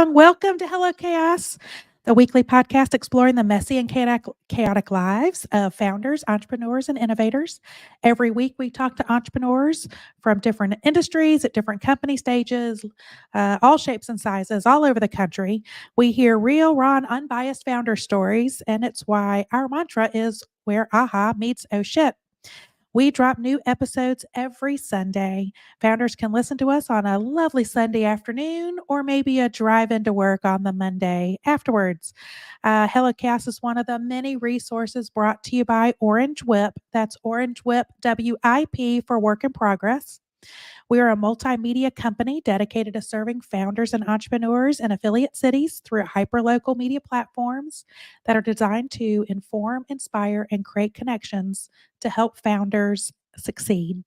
song. Welcome to Hello Chaos, the weekly podcast exploring the messy and chaotic lives of founders, entrepreneurs, and innovators. Every week, we talk to entrepreneurs from different industries at different company stages, all shapes and sizes, all over the country. We hear real, raw, and unbiased founder stories, and it's why our mantra is where aha meets oh shit. We drop new episodes every Sunday. Founders can listen to us on a lovely Sunday afternoon or maybe a drive into work on the Monday afterwards. HelloCast is one of the many resources brought to you by Orange Whip. That's Orange Whip, WIP for work in progress. We are a multimedia company dedicated to serving founders and entrepreneurs in affiliate cities through hyperlocal media platforms that are designed to inform, inspire, and create connections to help founders succeed.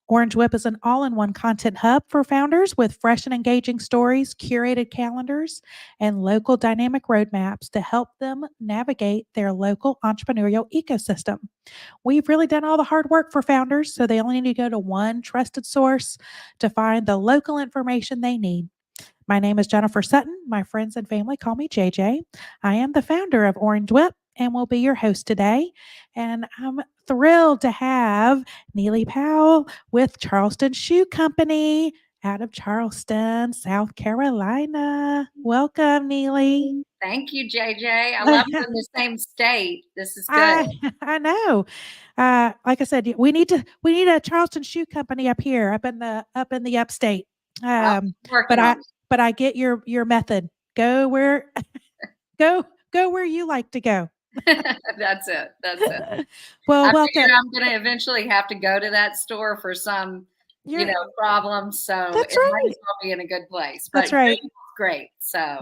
Orange Whip is an all in one content hub for founders with fresh and engaging stories, curated calendars, and local dynamic roadmaps to help them navigate their local entrepreneurial ecosystem. We've really done all the hard work for founders, so they only need to go to one trusted source to find the local information they need. My name is Jennifer Sutton. My friends and family call me JJ. I am the founder of Orange Whip and will be your host today. And I'm thrilled to have Neely Powell with Charleston Shoe Company out of Charleston, South Carolina. Welcome, Neely. Thank you, JJ. I love we're in the same state. This is good. I know. Like I said, we need a Charleston Shoe Company up here, up in the upstate. Working on it. But I get your method. Go where go where you like to go. That's it. Well, I welcome. figured I'm going to eventually have to go to that store for some, problems. So That's it right. might as well be in a good place. That's But right. Great. So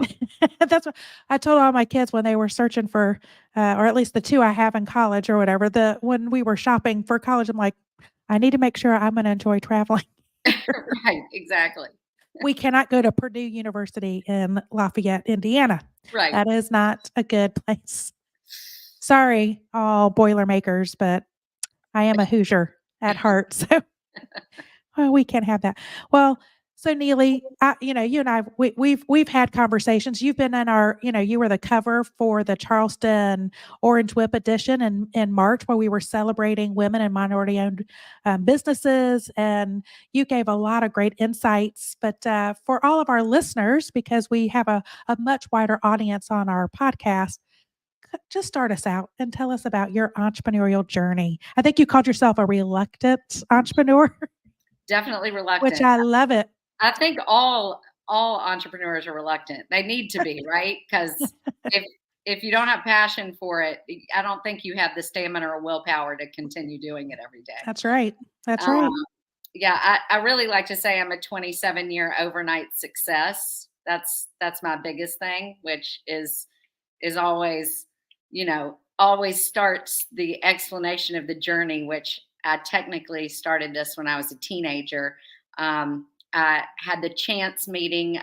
that's what I told all my kids when they were searching for, or at least the two I have in college or whatever. When we were shopping for college, I'm like, I need to make sure I'm going to enjoy traveling. Right. Exactly. We cannot go to Purdue University in Lafayette, Indiana. Right. That is not a good place. Sorry, all Boilermakers, but I am a Hoosier at heart, so we can't have that. Well, so Neely, you and I, we've had conversations. You've been in our, you were the cover for the Charleston Orange Whip edition in March, where we were celebrating women and minority-owned businesses, and you gave a lot of great insights. But for all of our listeners, because we have a much wider audience on our podcast, just start us out and tell us about your entrepreneurial journey. I think you called yourself a reluctant entrepreneur. Definitely reluctant. Which I love it. I think all entrepreneurs are reluctant. They need to be, right? Because if you don't have passion for it, I don't think you have the stamina or willpower to continue doing it every day. That's right. That's right. Yeah, I really like to say I'm a 27-year overnight success. That's my biggest thing, which is always, always starts the explanation of the journey, which I technically started this when I was a teenager. I had the chance meeting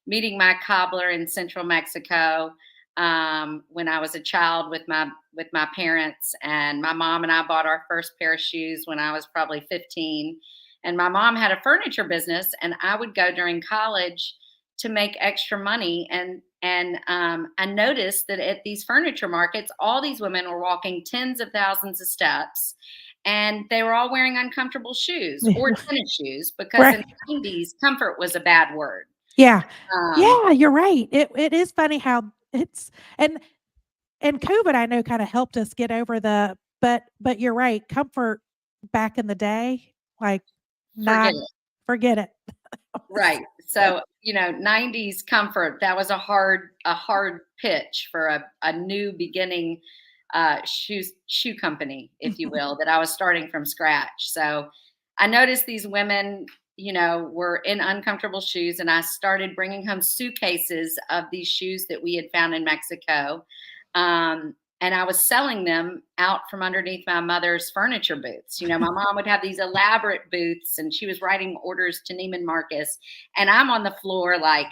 my cobbler in central Mexico when I was a child with my parents, and my mom and I bought our first pair of shoes when I was probably 15. And my mom had a furniture business, and I would go during college to make extra money. And I noticed that at these furniture markets, all these women were walking tens of thousands of steps, and they were all wearing uncomfortable shoes or tennis shoes because in the 90s, comfort was a bad word. Yeah. Yeah, you're right. It is funny how it's, and COVID, I know, kind of helped us get over but you're right. Comfort back in the day, like forget it. Right. So, 90s comfort, that was a hard pitch for a new beginning shoe company, if you will, that I was starting from scratch. So I noticed these women, were in uncomfortable shoes, and I started bringing home suitcases of these shoes that we had found in Mexico. And I was selling them out from underneath my mother's furniture booths. My mom would have these elaborate booths, and she was writing orders to Neiman Marcus, and I'm on the floor like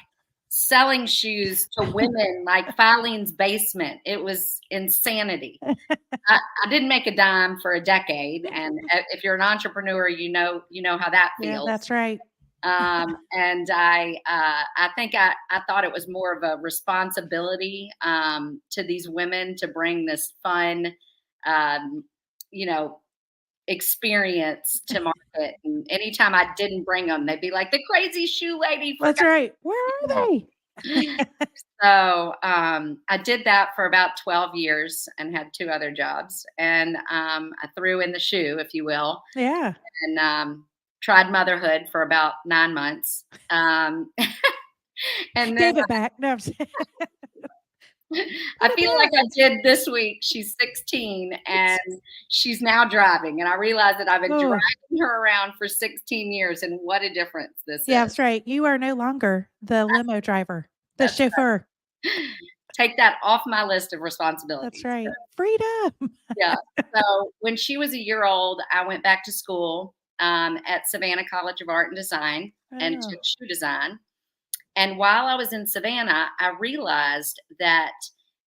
selling shoes to women like Filene's basement. It was insanity. I didn't make a dime for a decade, and if you're an entrepreneur, you know how that feels. Yeah, that's right. And I think I thought it was more of a responsibility to these women to bring this fun, um, you know, experience to market. And anytime I didn't bring them, they'd be like, "The crazy shoe lady That's forgot." right. Where are they? So I did that for about 12 years and had two other jobs. And I threw in the shoe, if you will, Yeah. and tried motherhood for about 9 months. Um, and then Gave it back. No, I'm just put I it feel like back. I did this week. She's 16 and she's now driving. And I realized that I've been Oh, driving her around for 16 years. And what a difference this yeah, is. that's right. You are no longer the limo driver, the That's chauffeur. right. Take that off my list of That's responsibilities. right. Freedom. Yeah. So when she was a year old, I went back to school at Savannah College of Art and Design and Oh, took shoe design. And while I was in Savannah, I realized that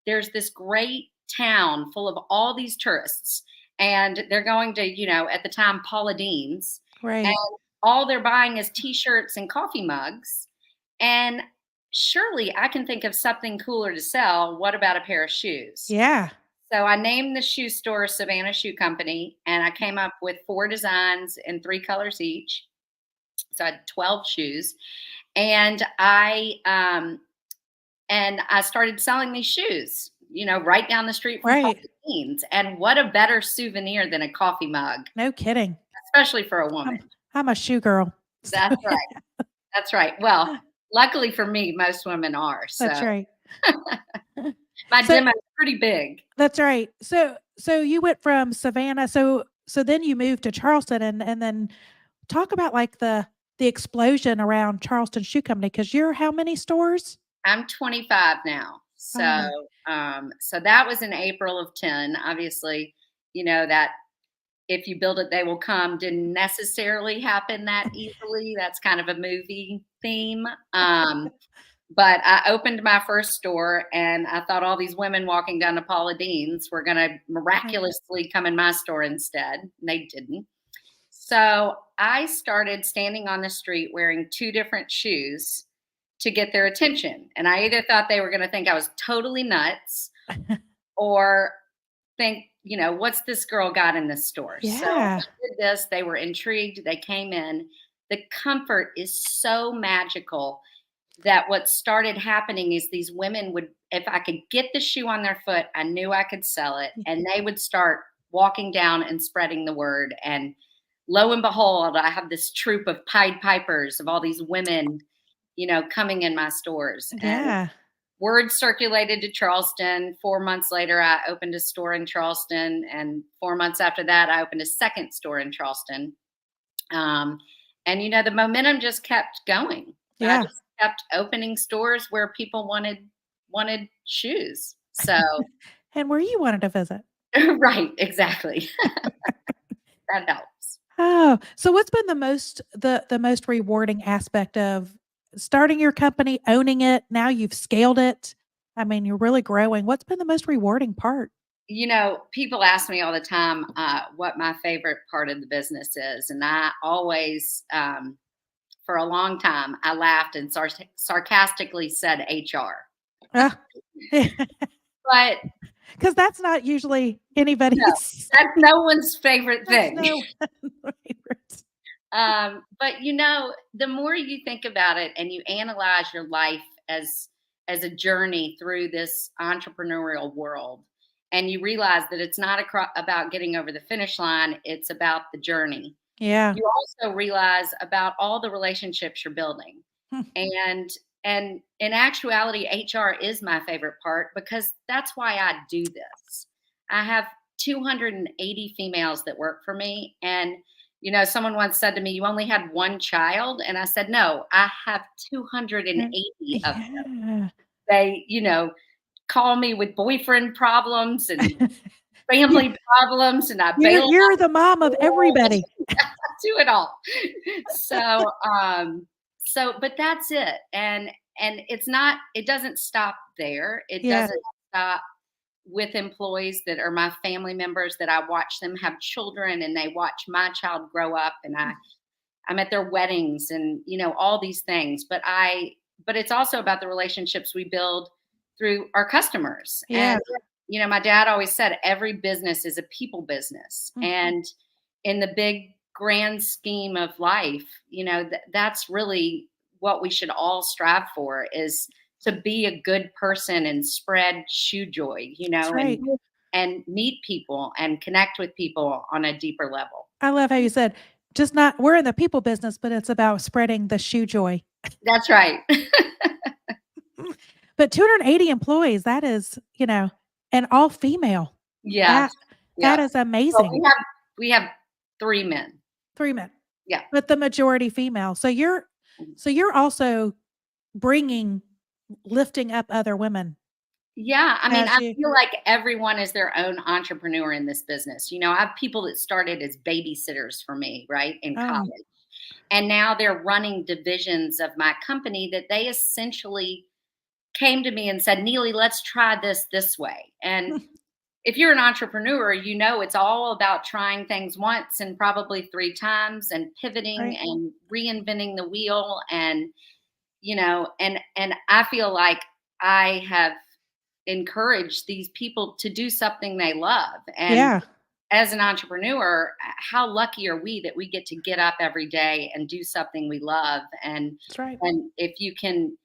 there's this great town full of all these tourists, and they're going to, at the time, Paula Deen's, and right. all they're buying is T-shirts and coffee mugs. And surely I can think of something cooler to sell. What about a pair of shoes? Yeah. So I named the shoe store Savannah Shoe Company, and I came up with 4 designs in 3 colors each. So I had 12 shoes, and I started selling these shoes, right down the street from Paula Right. Deen's. And what a better souvenir than a coffee mug, No kidding. especially for a I'm woman. I'm a shoe girl. So That's right. That's right. Well, luckily for me, most women are. that's So right. my So demo is pretty big. that's right. So you went from Savannah. So then you moved to Charleston, and then talk about like the explosion around Charleston Shoe Company, because you're how many stores? I'm 25 now. Oh So my so that was in April of 10. Obviously, that if you build it, they will come didn't necessarily happen that easily. That's kind of a movie theme. But I opened my first store and I thought all these women walking down to Paula Deen's were going to right. miraculously come in my store instead. And they didn't. So I started standing on the street wearing 2 different shoes to get their attention. And I either thought they were going to think I was totally nuts or think, what's this girl got in this store? So Yeah. I did this. They were intrigued. They came in. The comfort is so magical that what started happening is these women would, if I could get the shoe on their foot, I knew I could sell it. And they would start walking down and spreading the word. And lo and behold, I have this troop of Pied Pipers of all these women, coming in my stores. And Yeah. word circulated to Charleston. 4 months later, I opened a store in Charleston. And 4 months after that, I opened a second store in Charleston. And the momentum just kept going. I Yeah. just kept opening stores where people wanted shoes. So And where you wanted to visit. right, exactly. That helps. Oh, so what's been the most rewarding aspect of starting your company, owning it? Now you've scaled it. I mean, you're really growing. What's been the most rewarding part? People ask me all the time what my favorite part of the business is, and I always, for a long time, I laughed and sarcastically said HR. Ah, But because that's not usually no, anybody's. that's no one's favorite That's thing. no favorites. But the more you think about it and you analyze your life as a journey through this entrepreneurial world, and you realize that it's not about getting over the finish line, it's about the journey. Yeah. You also realize about all the relationships you're building. Hmm. And in actuality, HR is my favorite part because that's why I do this. I have 280 females that work for me. And, someone once said to me, "You only had one child?" And I said, "No, I have 280 of them." Yeah. They, call me with boyfriend problems and You family problems, and I you're bail them you're the mom out of of school. everybody. Do it all. So, but that's it. And it doesn't stop there. It Yeah. doesn't stop with employees that are my family members that I watch them have children and they watch my child grow up and I'm at their weddings and, all these things. But it's also about the relationships we build through our customers. Yeah. And, my dad always said every business is a people business. Mm. And in the big grand scheme of life, that's really what we should all strive for, is to be a good person and spread shoe joy, That's right. and meet people and connect with people on a deeper level. I love how you said, just not, we're in the people business, but it's about spreading the shoe joy. That's right. But 280 employees, that is, and all female. Yeah. That Yeah. is Well, amazing. we have 3 men. 3 men. Yeah. But the majority female. So you're also lifting up other women. Yeah, I mean, As I you feel like everyone is their own entrepreneur in this business. I have people that started as babysitters for me, right, in college. And now they're running divisions of my company that they essentially came to me and said, "Neely, let's try this way." And if you're an entrepreneur, it's all about trying things once and probably 3 times and pivoting Right. and reinventing the wheel. And, and I feel like I have encouraged these people to do something they love. And Yeah. as an entrepreneur, how lucky are we that we get to get up every day and do something we love? And That's right. if you can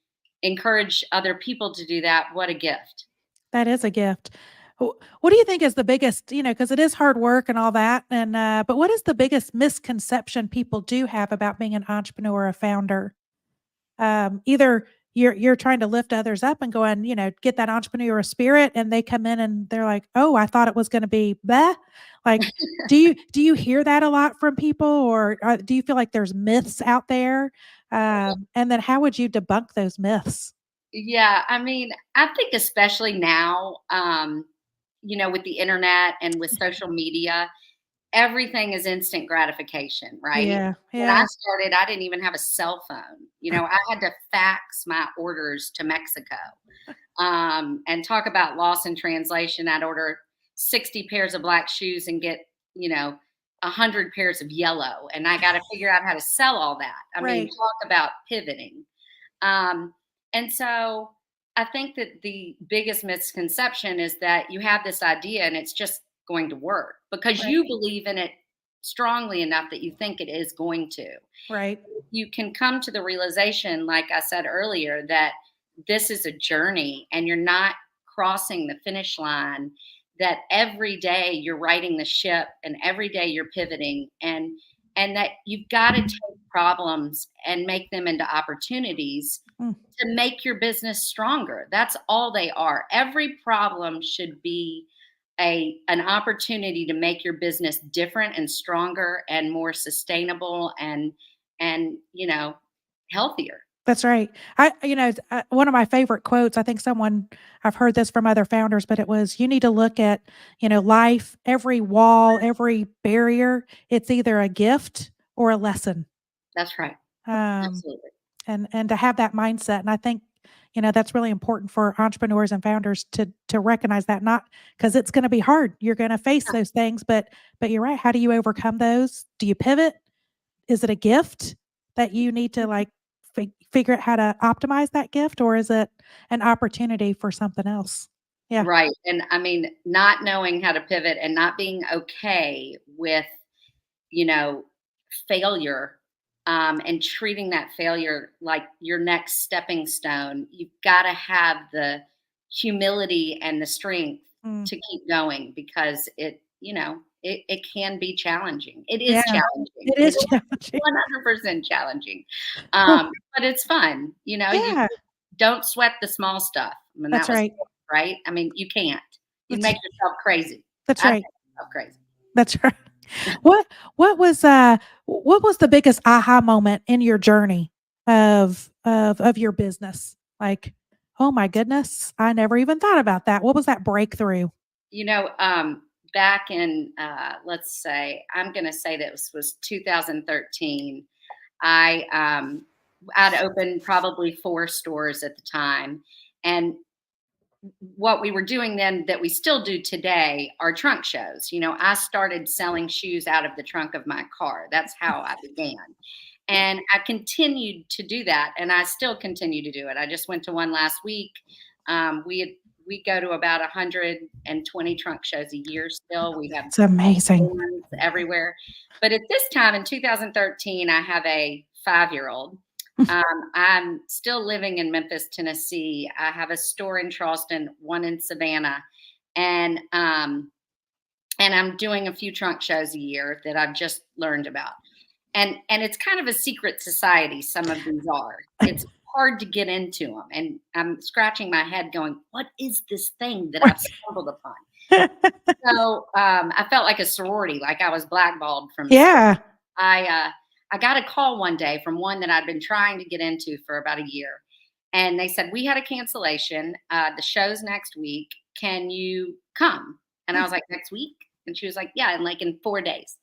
encourage other people to do that, what a gift. That is a gift. What do you think is the biggest, because it is hard work and all that, and but what is the biggest misconception people do have about being an entrepreneur or a founder? Either you're trying to lift others up and go and, get that entrepreneurial spirit, and they come in and they're like, "Oh, I thought it was gonna be bleh." Like, do you hear that a lot from people, or do you feel like there's myths out there? And then how would you debunk those myths? Yeah, I mean, I think especially now, with the internet and with social media, everything is instant gratification, right? Yeah, When I yeah. started, I didn't even have a cell phone. I had to fax my orders to Mexico. And talk about loss in translation. I'd order 60 pairs of black shoes and get, 100 pairs of yellow. And I got to figure out how to sell all that. I mean, Right. talk about pivoting. Um, and so I think that the biggest misconception is that you have this idea and it's just going to work because Right. you believe in it strongly enough that you think it is going to. Right. You can come to the realization, like I said earlier, that this is a journey and you're not crossing the finish line, that every day you're riding the ship and every day you're pivoting, and that you've got to take problems and make them into opportunities Mm. to make your business stronger. That's all they are. Every problem should be an opportunity to make your business different and stronger and more sustainable and healthier. That's right. One of my favorite quotes, I think I've heard this from other founders, but it was, you need to look at, life, every wall, every barrier. It's either a gift or a lesson. That's right. Um, Absolutely. and to have that mindset. And I think, that's really important for entrepreneurs and founders to recognize that, not because it's going to be hard. You're going to face those things, but you're right. How do you overcome those? Do you pivot? Is it a gift that you need to figure out how to optimize that gift, or is it an opportunity for something else? Yeah. Right. And I mean, not knowing how to pivot and not being okay with, you know, failure, and treating that failure like your next stepping stone. You've got to have the humility and the strength Mm. to keep going because it can be challenging. It is Yeah. challenging. It is challenging. 100% challenging. Well, But it's fun. You yeah, don't sweat the small stuff. I mean, that's that was right. right. I mean, you can't. You That's make yourself crazy. that's I right. make myself crazy. That's right. What what was the biggest aha moment in your journey of your business? Like, oh my goodness, I never even thought about that. What was that breakthrough? Back in let's say, I'm going to say that this was 2013. I'd opened probably 4 stores at the time, and what we were doing then that we still do today are trunk shows. I started selling shoes out of the trunk of my car. That's how I began. And I continued to do that, and I still continue to do it. I just went to one last week. We go to about 120 trunk shows a year still. We have It's amazing. ones everywhere. But at this time in 2013, I have a 5-year-old. I'm still living in Memphis, Tennessee. I have a store in Charleston, one in Savannah, and I'm doing a few trunk shows a year that I've just learned about. And it's kind of a secret society. Some of these are. It's hard to get into them, and I'm scratching my head, going, "What is this thing that I've stumbled upon?" So I felt like a sorority, like I was blackballed from. Yeah. I got a call one day from one that I'd been trying to get into for about a year. And they said, "We had a cancellation. The show's next week. Can you come?" And I was like, "Next week?" And she was like, "Yeah, in 4 days."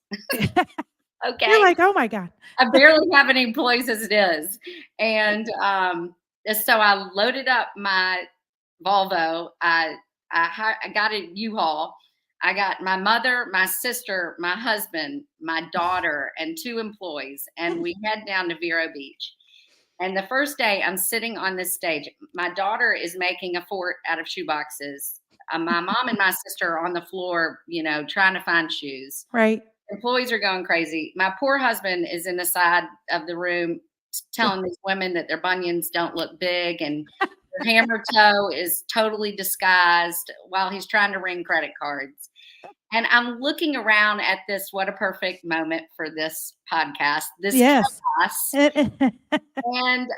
Okay. You're like, oh my God. I barely have any employees as it is. And so I loaded up my Volvo. I got a U-Haul. I got my mother, my sister, my husband, my daughter, and 2 employees, and we head down to Vero Beach. And the first day I'm sitting on this stage. My daughter is making a fort out of shoe boxes. My mom and my sister are on the floor, trying to find shoes. Right. Employees are going crazy. My poor husband is in the side of the room telling these women that their bunions don't look big and their hammer toe is totally disguised while he's trying to ring credit cards. And I'm looking around at this, what a perfect moment for this podcast, this Yes. chaos. And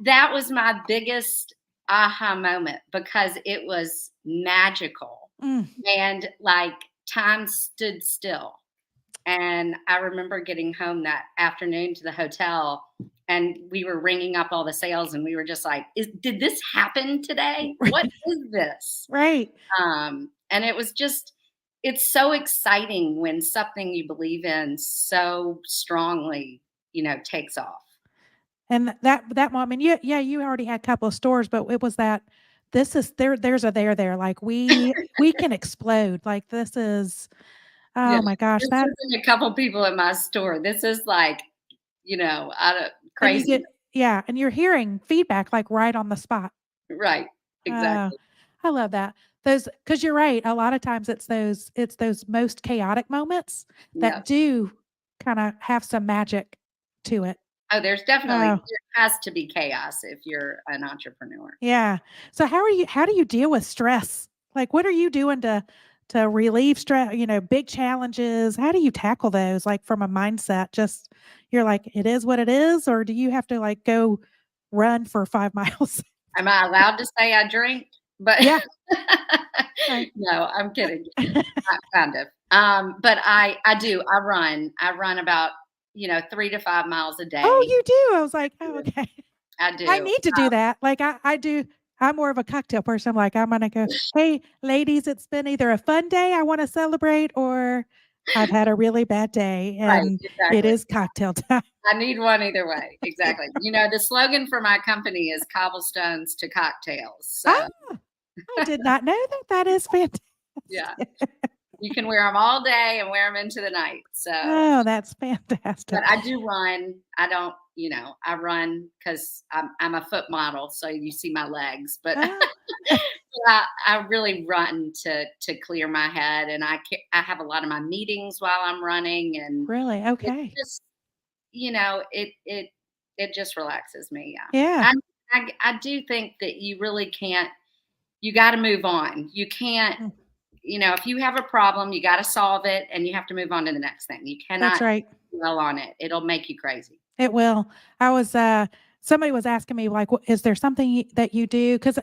that was my biggest aha moment because it was magical. And like time stood still. And I remember getting home that afternoon to the hotel, and we were ringing up all the sales, and we were just like, did this happen today? What is this? Right. And it was just, it's so exciting when something you believe in so strongly, takes off. And that moment, you already had a couple of stores, but it was that there's a there. Like we can explode. Like this is, oh my gosh, this that isn't a couple people in my store. This is like, crazy. And you're hearing feedback like right on the spot. Right. Exactly. I love that. Because you're right. A lot of times it's those most chaotic moments that do kind of have some magic to it. Oh, there's definitely there has to be chaos if you're an entrepreneur. Yeah. So how do you deal with stress? Like what are you doing to relieve stress, big challenges? How do you tackle those? Like from a mindset, just you're like, it is what it is, or do you have to like go run for 5 miles? Am I allowed to say I drink? But yeah. No, I'm kidding. Kind of. But I do. I run about 3 to 5 miles a day. Oh, you do? I was like, oh, okay. I do. I need to do that. Like I do. I'm more of a cocktail person. I'm like, I'm going to go, hey, ladies, it's been either a fun day I want to celebrate or I've had a really bad day and it is cocktail time. I need one either way. Exactly. The slogan for my company is cobblestones to cocktails. So. I did not know that. That is fantastic. Yeah. You can wear them all day and wear them into the night. So. Oh, that's fantastic. But I do run. I don't, I run because I'm a foot model. So you see my legs, but I really run to clear my head. And I have a lot of my meetings while I'm running. And really? Okay. Just, it just relaxes me. Yeah. I do think that you really can't, you got to move on. You can't, if you have a problem, you got to solve it and you have to move on to the next thing. You cannot dwell on it. It'll make you crazy. It will. I was, somebody was asking me like, is there something that you do? Cause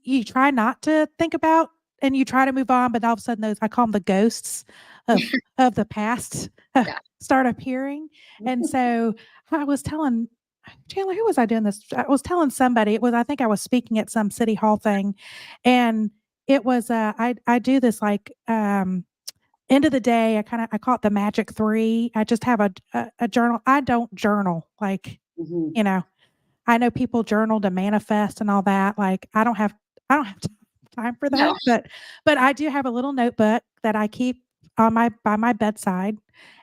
you try not to think about and you try to move on, but all of a sudden I call them the ghosts of the past start appearing. And so I was telling Chandler, who was I doing this? I was telling somebody, I think I was speaking at some city hall thing, and it was, I do this like, end of the day, I call it the magic 3. I just have a journal. I don't journal like, I know people journal to manifest and all that. Like I don't have time time for No. that, but I do have a little notebook that I keep on by my bedside,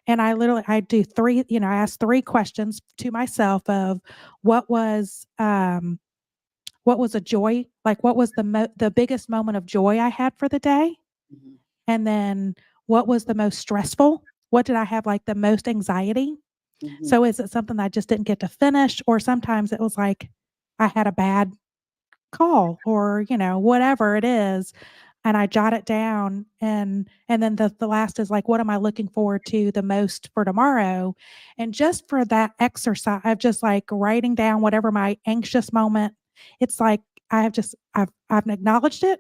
and I do 3, I ask 3 questions to myself of what was, what was a joy, like, what was the biggest moment of joy I had for the day? Mhm. And then what was the most stressful? What did I have, like, the most anxiety? Mhm. So is it something that I just didn't get to finish, or sometimes it was like I had a bad call or, whatever it is, and I jot it down, and then the last is like, what am I looking forward to the most for tomorrow? And just for that exercise of just like writing down whatever my anxious moment, it's like I've acknowledged it.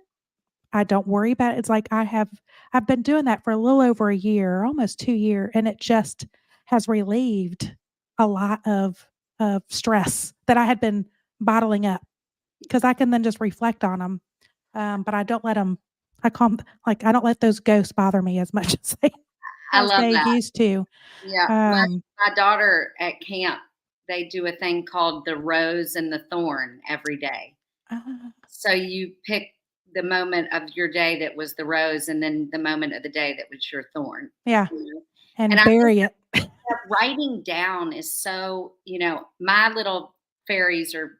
I don't worry about it. It's like I've been doing that for a little over a year, almost 2 year, and it just has relieved a lot of stress that I had been bottling up because I can then just reflect on them. But I don't let them. I call 'em like, I don't let those ghosts bother me as much I as love they that. used to. Yeah. Um, My daughter at camp, they do a thing called the rose and the thorn every day. uh, So you pick the moment of your day that was the rose and then the moment of the day that was your thorn. yeah, You know? And and I think bury it. that writing down is so, my little fairies or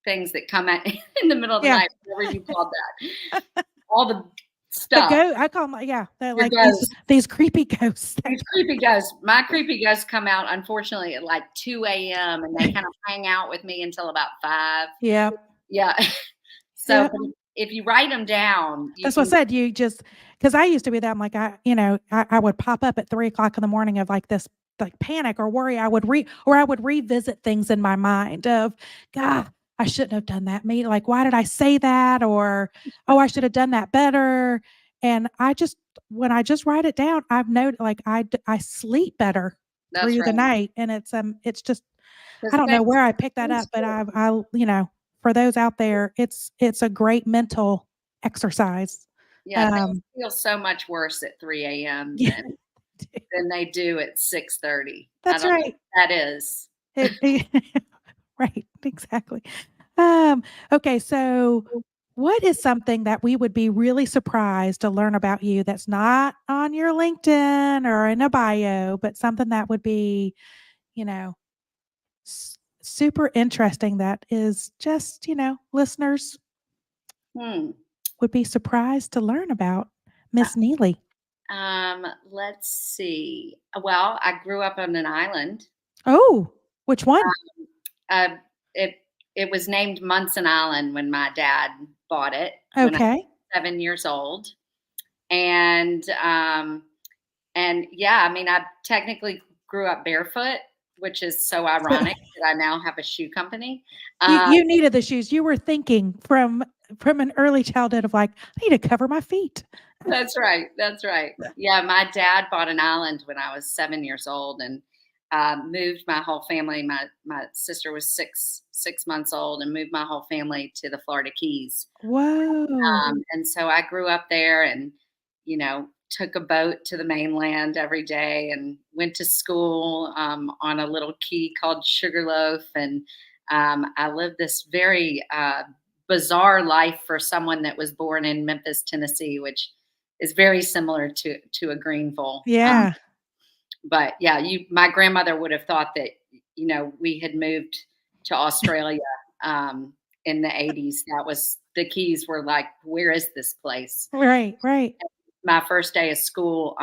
things that come at in the middle of the Yeah. night, whatever you call that, all the The stuff, go I call 'em, yeah, they're your like ghosts. these creepy ghosts that These creepy ghosts. My creepy ghosts come out, unfortunately, at like 2 a.m., and they kind of hang out with me until about 5. Yep, Yeah. So, yep. but if you write them down, you That's what I can. said, you just because I used to be that, I'm like, I would pop up at 3 o'clock in the morning of, like, this, like, panic or worry. I would revisit things in my mind of, "God, I shouldn't have done that. Like, why did I say that?" Or, "Oh, I should have done that better." And when I just write it down, I've noted, like, I sleep better That's through the right. night, and it's just I Because it don't know makes where I picked that sense up, but to for those out there, it's a great mental exercise. Yeah, things Um, feel so much worse at 3 a.m. yeah, than they do at 6:30. I that's don't know right. what that is. It right, exactly. Um, okay, so what is something that we would be really surprised to learn about you that's not on your LinkedIn or in a bio, but something that would be, you know, super interesting that is just, listeners Hmm. would be surprised to learn about Miss Neely. Let's see. Well, I grew up on an island. Oh, which one? Uh, it it was named Munson Island when my dad bought it when I Okay. was 7 years old, and yeah, I mean, I technically grew up barefoot, which is so So ironic that I now have a shoe company. you Um, you needed the shoes. You were thinking from an early childhood of like, "I need to cover my feet." that's right. That's right. Yeah, my dad bought an island when I was 7 years old and moved my whole family. My sister was six months old and moved my whole family to the Florida Keys. Whoa. And so I grew up there and, took a boat to the mainland every day and went to school on a little key called Sugarloaf. And I lived this very bizarre life for someone that was born in Memphis, Tennessee, which is very similar to a Greenville. Yeah. But yeah, my grandmother would have thought that we had moved to Australia in the 80s. That was the Keys were like, where is this place? Right, right. My first day of school,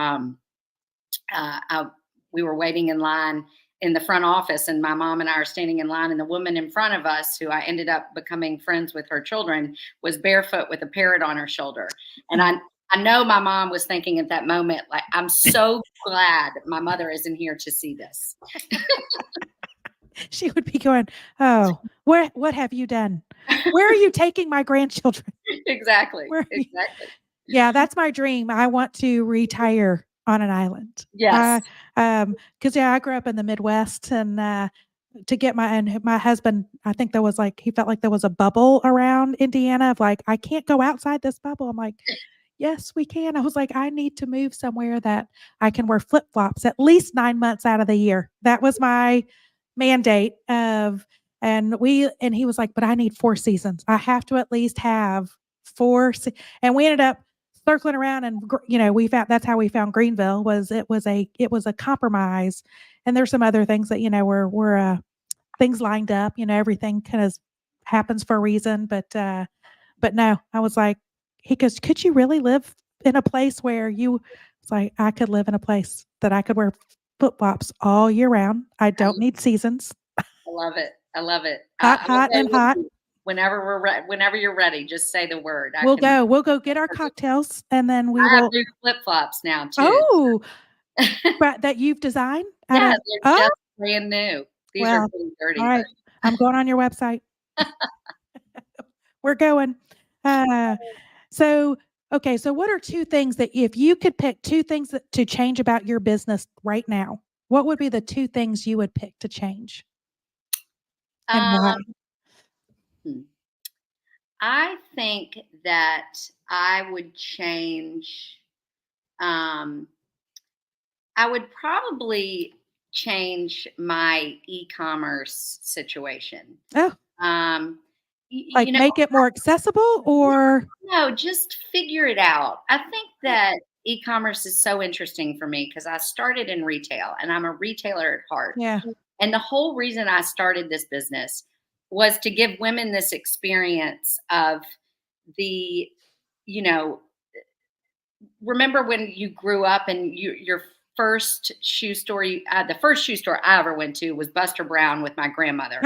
we were waiting in line in the front office, and my mom and I are standing in line, and the woman in front of us, who I ended up becoming friends with her children, was barefoot with a parrot on her shoulder. And I know my mom was thinking at that moment, like, I'm so glad my mother isn't here to see this. She would be going, "Oh, what have you done? Where are you taking my grandchildren? Exactly. Where are you?" Exactly. Yeah, that's my dream. I want to retire on an island. Yes. 'Cause, yeah, I grew up in the Midwest, and, to get my husband, I think there was, like, he felt like there was a bubble around Indiana of, like, "I can't go outside this bubble." I'm like, "Yes, we can." I was like, "I need to move somewhere that I can wear flip-flops at least 9 months out of the year." That was my mandate of and he was like, "But I need 4 seasons. I have to at least have and we ended up circling around and, we found that's how we found Greenville it was a compromise. And there's some other things that, were things lined up, everything kind of happens for a reason. But no, I was like, he goes, could you really live in a place where it's like, I could live in a place that I could wear flip flops all year round. I don't need seasons. I love it. I love it. Hot, I'll hot, go and with hot. you. Whenever you're ready, just say the word. We'll go get our cocktails and then we I have will. new flip flops now too. Oh, but that you've designed? Yeah, they're just brand new. These are well, pretty dirty. all right. I'm going on your website. We're going. So what are two things that if you could pick two things to change about your business right now, what would be the two things you would pick to change? And why? I think that I would change, I would probably change my e-commerce situation. Oh, like make it more accessible or? No, just figure it out. I think that e-commerce is so interesting for me because I started in retail and I'm a retailer at heart. Yeah. And the whole reason I started this business was to give women this experience of the, remember when you grew up and your first shoe store, the first shoe store I ever went to was Buster Brown with my grandmother.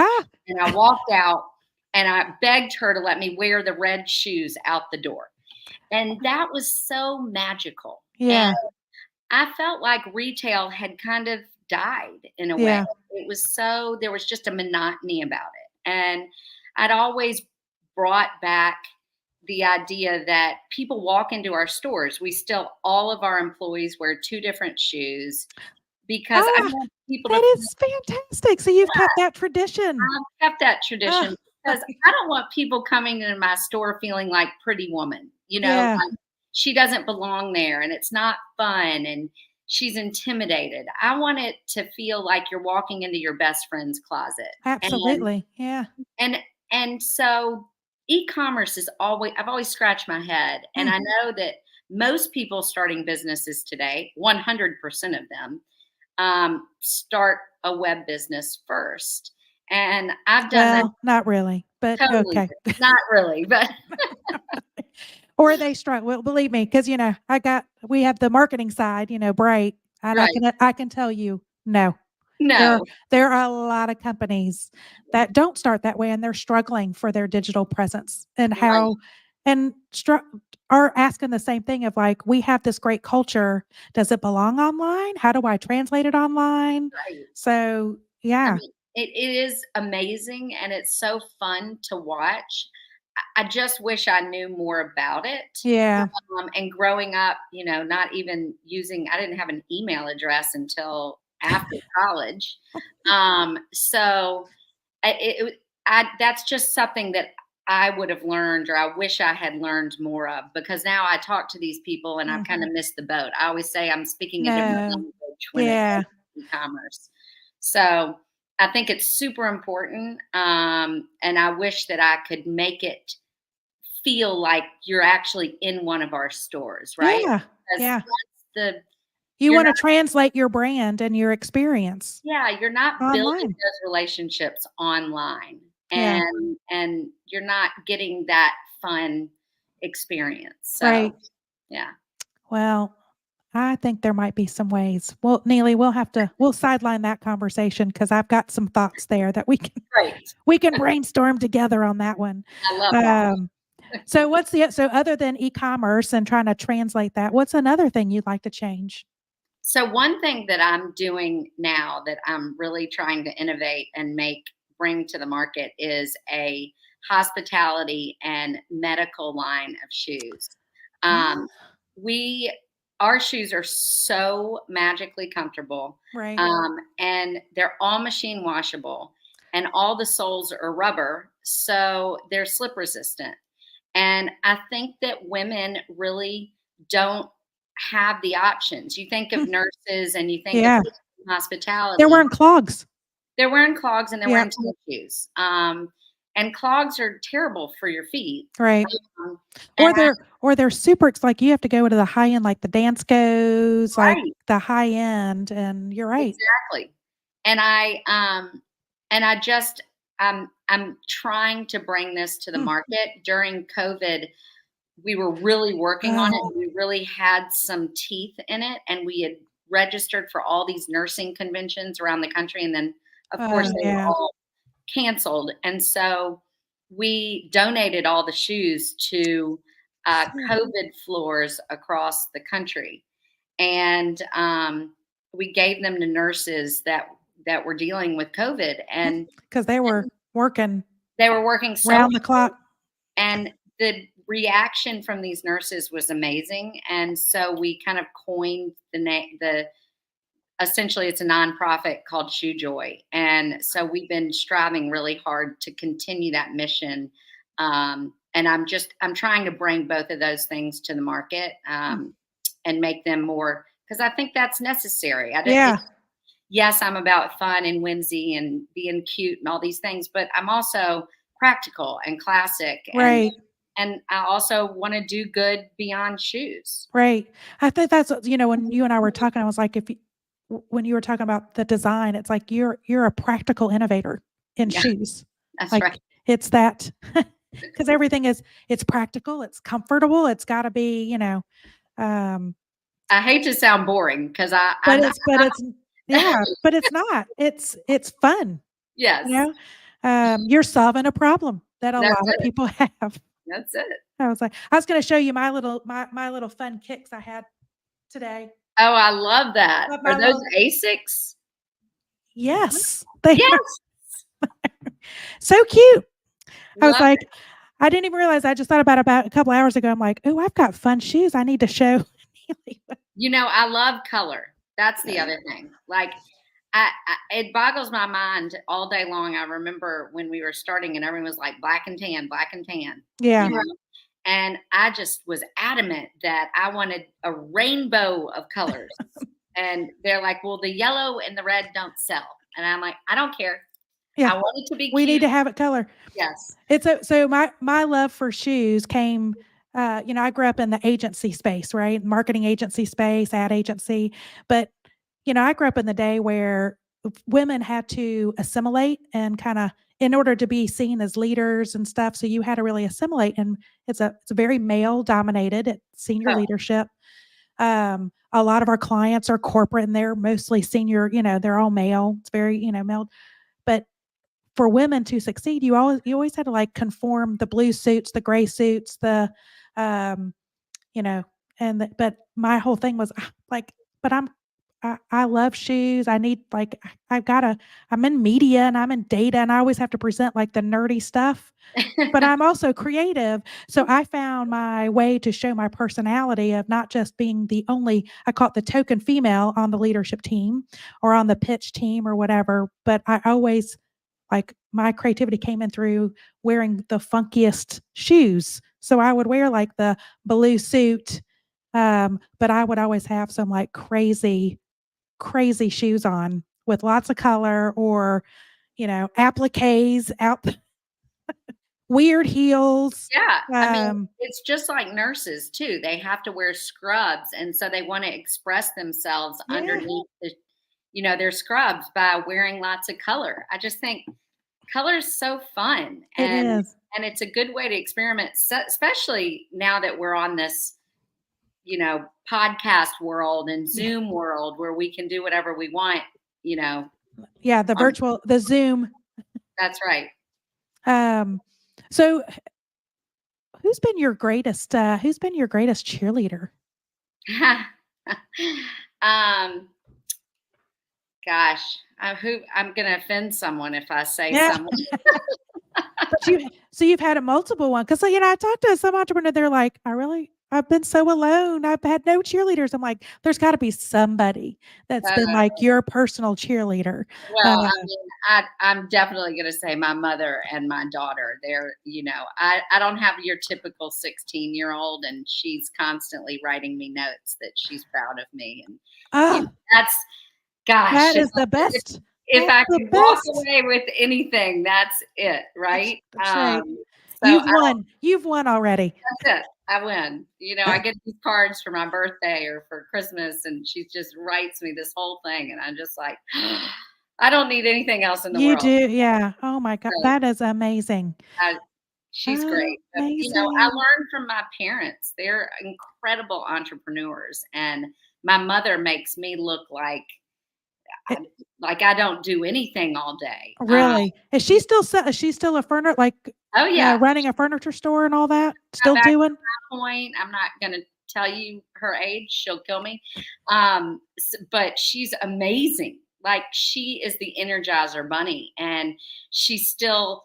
And I walked out and I begged her to let me wear the red shoes out the door. And that was so magical. Yeah. And I felt like retail had kind of died in a way. It was there was just a monotony about it. And I'd always brought back the idea that people walk into our stores. All of our employees wear two different shoes because I want people that is fantastic. So you've kept that tradition. I've kept that tradition because I don't want people coming into my store feeling like Pretty Woman, like she doesn't belong there and it's not fun and she's intimidated. I want it to feel like you're walking into your best friend's closet. Absolutely. And so e-commerce I've always scratched my head. And I know that most people starting businesses today, 100% of them, start a web business first. And I've done that. Not really, but totally, okay. Not really, but. Or they struggle. Well, believe me, because, we have the marketing side, Bright. And I can tell you, no. There are a lot of companies that don't start that way and they're struggling for their digital presence and are asking the same thing of like, we have this great culture. Does it belong online? How do I translate it online? Right. So, yeah. I mean, it is amazing and it's so fun to watch. I just wish I knew more about it. Yeah. And growing up, not even I didn't have an email address until after college. So that's just something that I would have learned or I wish I had learned more of because now I talk to these people and I've kind of missed the boat. I always say I'm speaking a different language when it's e-commerce. So I think it's super important. And I wish that I could make it feel like you're actually in one of our stores, right? Yeah. You want to translate your brand and your experience. Yeah, you're not online. Building those relationships online. And you're not getting that fun experience. So, right. Yeah. Well, I think there might be some ways. Well, Neely, we'll sideline that conversation because I've got some thoughts there that we can brainstorm together on that one. I love that. So other than e-commerce and trying to translate that, what's another thing you'd like to change? So one thing that I'm doing now that I'm really trying to innovate and bring to the market is a hospitality and medical line of shoes. Our shoes are so magically comfortable, right? And they're all machine washable, and all the soles are rubber, so they're slip resistant. And I think that women really don't have the options. You think of nurses and you think of hospitality. They're wearing clogs. And they're wearing tennis shoes. and clogs are terrible for your feet. Right. Um, Or and I they're super like you have to go to the high end, like the dance goes, like right, the high end, and you're right. exactly. And I just I'm trying to bring this to the Mm. market. During COVID, we were really working on it. Oh, We really had some teeth in it, and we had registered for all these nursing conventions around the country, and then, of course, they were yeah. all canceled. And so we donated all the shoes to Hmm. COVID floors across the country, and we gave them to nurses that were dealing with COVID, Because they were and working they were working so round the clock. and the reaction from these nurses was amazing. And so we kind of coined the name, essentially it's a nonprofit called Shoe Joy. And so we've been striving really hard to continue that mission. And I'm trying to bring both of those things to the market, Mm. and make them more, because I think that's necessary. Yeah. Yes, I'm about fun and whimsy and being cute and all these things, but I'm also practical and classic, Right. and I also want to do good beyond shoes. Right. I think that's when you and I were talking, I was like, if you, when you were talking about the design, it's like you're a practical innovator in Yeah, shoes. that's right. Like it's that because everything it's practical, it's comfortable, it's got to be, um, I hate to sound boring because but I'm not. it's yeah, but it's not. It's fun. You Yes, know, you're solving a problem that a that's lot of it. people have. That's it. I was going to show you my little fun kicks I had today. Oh, I love that. Of Are my those little Asics? yes, they are Yes, so cute. I was love like, it. I didn't even realize. I just thought about a couple hours ago. I'm like, oh, I've got fun shoes. I need to show. Neely. I love color. That's the other thing. Like, it boggles my mind all day long. I remember when we were starting, and everyone was like black and tan, black and tan. Yeah, You know, and I just was adamant that I wanted a rainbow of colors. And they're like, "Well, the yellow and the red don't sell." And I'm like, "I don't care. yeah. I want it to be We need cute." to have it color. Yes. It's so my love for shoes came. I grew up in the agency space, right? Marketing agency space, ad agency. But I grew up in the day where women had to assimilate and kind of in order to be seen as leaders and stuff. So you had to really assimilate, and it's a very male dominated at senior Oh, leadership. A lot of our clients are corporate, and they're mostly senior. They're all male. It's very male, but for women to succeed, you always had to like conform the blue suits, the gray suits, um, you know, but my whole thing was like, but I love shoes. I need like I'm in media and I'm in data and I always have to present like the nerdy stuff, but I'm also creative. So I found my way to show my personality of not just being I call it the token female on the leadership team or on the pitch team or whatever, but I always like my creativity came in through wearing the funkiest shoes. So I would wear like the blue suit, but I would always have some like crazy, crazy shoes on with lots of color or, appliques out, weird heels. yeah. I mean, Um, it's just like nurses too. They have to wear scrubs, and so they want to express themselves yeah, underneath their scrubs by wearing lots of color. I just think color is so fun, it is. and it's a good way to experiment, especially now that we're on this, podcast world and Yeah. Zoom world where we can do whatever we want, you know. Yeah. On The Zoom. That's right. Um, so who's been your greatest cheerleader? um, gosh, I'm gonna offend someone if I say Yeah. someone. But you've had a multiple one because I talked to some entrepreneur. They're like, I've been so alone. I've had no cheerleaders. I'm like, there's got to be somebody that's been Uh, like your personal cheerleader. well, Uh, I mean, I'm definitely gonna say my mother and my daughter. I don't have your typical 16-year-old, and she's constantly writing me notes that she's proud of me, and oh, that's gosh, that is the best. if That's I the could walk best. away with anything, that's it, That's right? that's right. So I don't You've won already. that's it. I win. I get these cards for my birthday or for Christmas, and she just writes me this whole thing, and I'm just like, I don't need anything else in the You do, world. yeah. Oh my god, So, that is amazing. she's great. But, I Amazing. learned from my parents. They're incredible entrepreneurs, and my mother makes me look Eh, I don't do anything all day. really? Is she still a Oh yeah, running a furniture store and all that? got Still back to doing? my point. I'm not going to tell you her age; she'll kill me. But she's amazing. Like she is the Energizer Bunny, and she's still,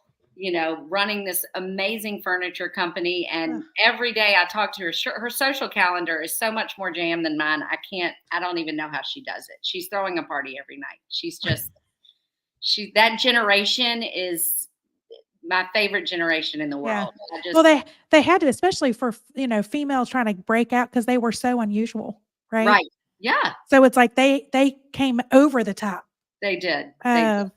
running this amazing furniture company. Ugh, And every day I talk to her, her social calendar is so much more jammed than mine. I don't even know how she does it. She's throwing a party every night. That generation is my favorite generation in the yeah. world. I Well, just they had to, especially for, females trying to break out because they were so unusual, right? right. Yeah, So it's like they came over the top they did. They did. of,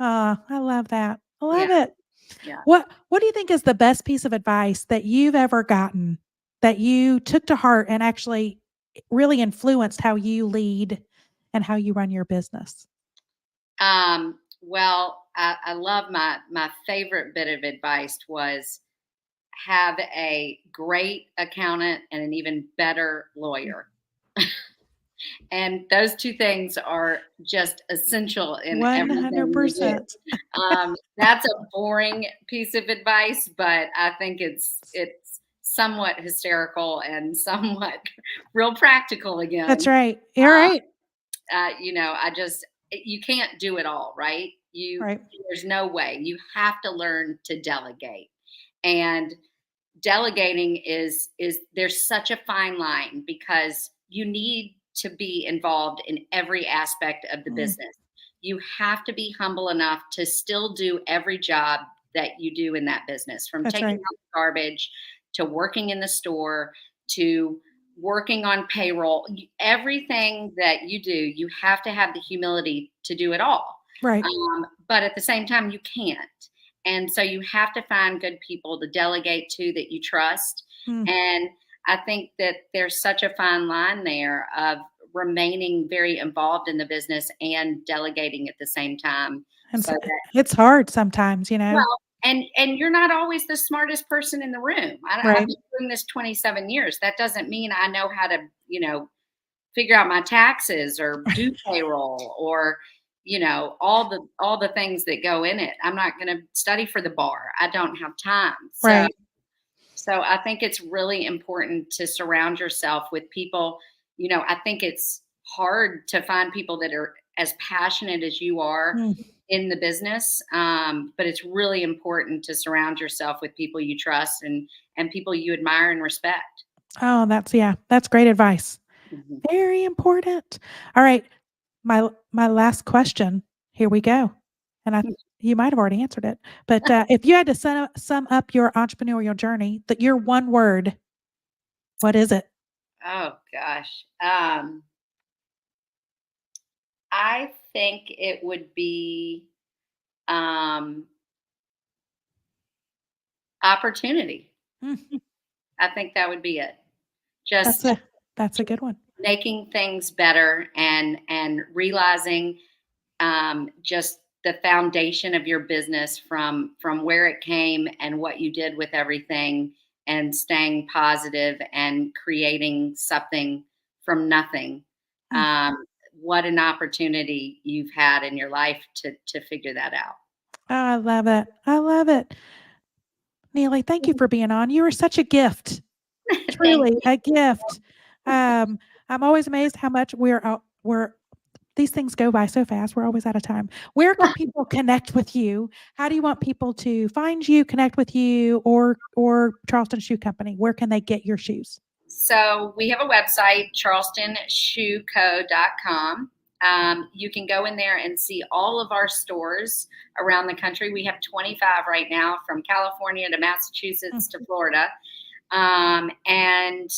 I love that. I Yeah, love it. yeah. What do you think is the best piece of advice that you've ever gotten that you took to heart and actually really influenced how you lead and how you run your business? Well, I love my favorite bit of advice was have a great accountant and an even better lawyer. And those two things are just essential in everything you do. 100%. That's a boring piece of advice, but I think it's somewhat hysterical and somewhat real practical That's again. right. You're Uh, right. I just you can't do it all, right? Right. There's no way. You have to learn to delegate. And delegating is there's such a fine line because you need to be involved in every aspect of the Mm, business. You have to be humble enough to still do every job that you do in that business, from that's taking right. out the garbage to working in the store to working on payroll. Everything that you do, you have to have the humility to do it all. Right. But at the same time, you can't. And so you have to find good people to delegate to that you trust. Mm, And I think that there's such a fine line there of remaining very involved in the business and delegating at the same time. and So so that it's hard sometimes, well, and you're not always the smartest person in the room. I've Right. been doing this 27 years. That doesn't mean I know how to, figure out my taxes or do payroll or all the things that go in it. I'm not going to study for the bar. I don't have time. So Right. so I think it's really important to surround yourself with people. I think it's hard to find people that are as passionate as you are Mm. in the business. But it's really important to surround yourself with people you trust and people you admire and respect. Oh, that's great advice. Mhm. Very important. All right. My last question. Here we go. And you might have already answered it, but if you had to sum up your entrepreneurial journey, that your one word, what is it? Oh gosh. I think it would be um, opportunity. Mm, I think that would be it. that's Just a that's a good one. making things better and realizing just the foundation of your business from where it came and what you did with everything and staying positive and creating something from nothing. Mm. um, what an opportunity you've had in your life to figure that out. Oh, I love it. I love it. Neely, thank you for being on. You are such a gift. Thank Truly a gift. I'm always amazed how much we're these things go by so fast. We're always out of time. Where can people connect with you? How do you want people to find you, connect with you, or Charleston Shoe Company? Where can they get your shoes? So we have a website, charlestonshoeco.com. You can go in there and see all of our stores around the country. We have 25 right now, from California to Massachusetts to Florida. And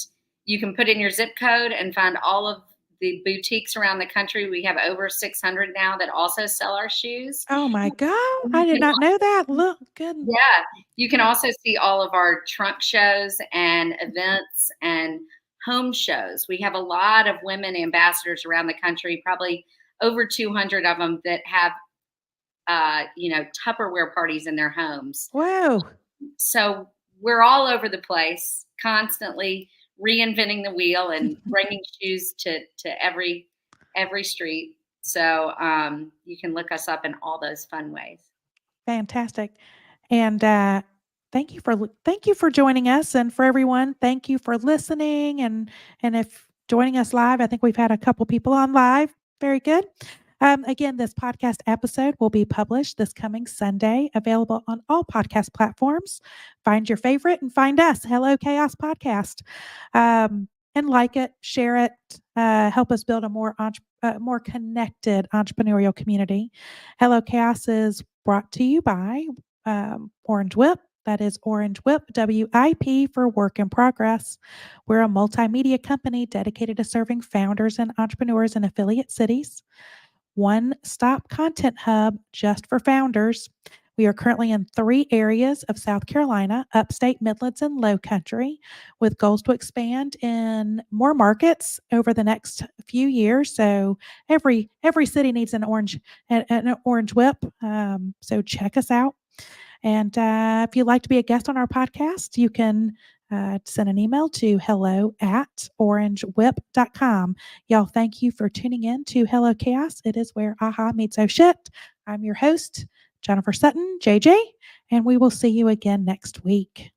you can put in your zip code and find all of the boutiques around the country. We have over 600 now that also sell our shoes. Oh my God. And I you did can not know that. Look, good. Yeah, you can also see all of our trunk shows and events and home shows. We have a lot of women ambassadors around the country, probably over 200 of them that have, Tupperware parties in their homes. Whoa. So we're all over the place, constantly reinventing the wheel and bringing shoes to every street. So you can look us up in all those fun ways. Fantastic. And thank you for joining us, and for everyone, thank you for listening, and if joining us live, I think we've had a couple people on live. Very good. Again, this podcast episode will be published this coming Sunday, available on all podcast platforms. Find your favorite and find us, Hello Chaos Podcast, and like it, share it, help us build a more connected entrepreneurial community. Hello Chaos is brought to you by Orange Whip. That is Orange Whip, WIP for Work in Progress. We're a multimedia company dedicated to serving founders and entrepreneurs in affiliate cities. One-stop content hub just for founders. We are currently in 3 areas of South Carolina, upstate, Midlands, and Low Country, with goals to expand in more markets over the next few years. So every city needs an orange whip. So check us out. And if you'd like to be a guest on our podcast, you can send an email to hello@orangewhip.com. Y'all, thank you for tuning in to Hello Chaos. It is where aha meets oh shit. I'm your host, Jennifer Sutton, JJ, and we will see you again next week.